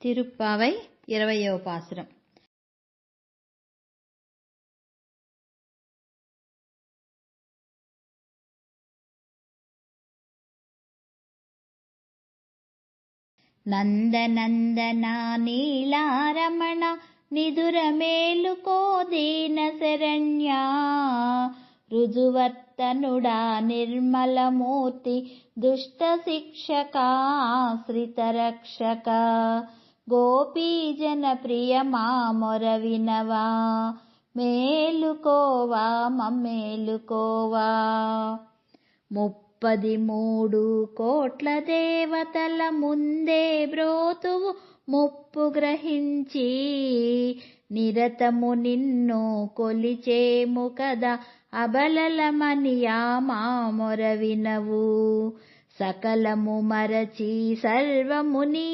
తిరుప్పావై 20వ పాசுరం. నందనందనా నీలారమణ నిదుర మేలుకో దీన శరణ్యా, రుజువర్తనుడా నిర్మలమూర్తి దుష్ట శిక్షకా ఆశ్రిత రక్షక, గోపీజన ప్రియ మా మొర వినవా, మేలుకోవా మమ్మేలుకోవా. 33 కోట్ల దేవతల ముందే బ్రోతువు ముప్పు గ్రహించి, నిరతము నిన్ను కొలిచేము కదా అబలలమనియా మా మొర వినవు. సకలము మరచి సర్వము నీ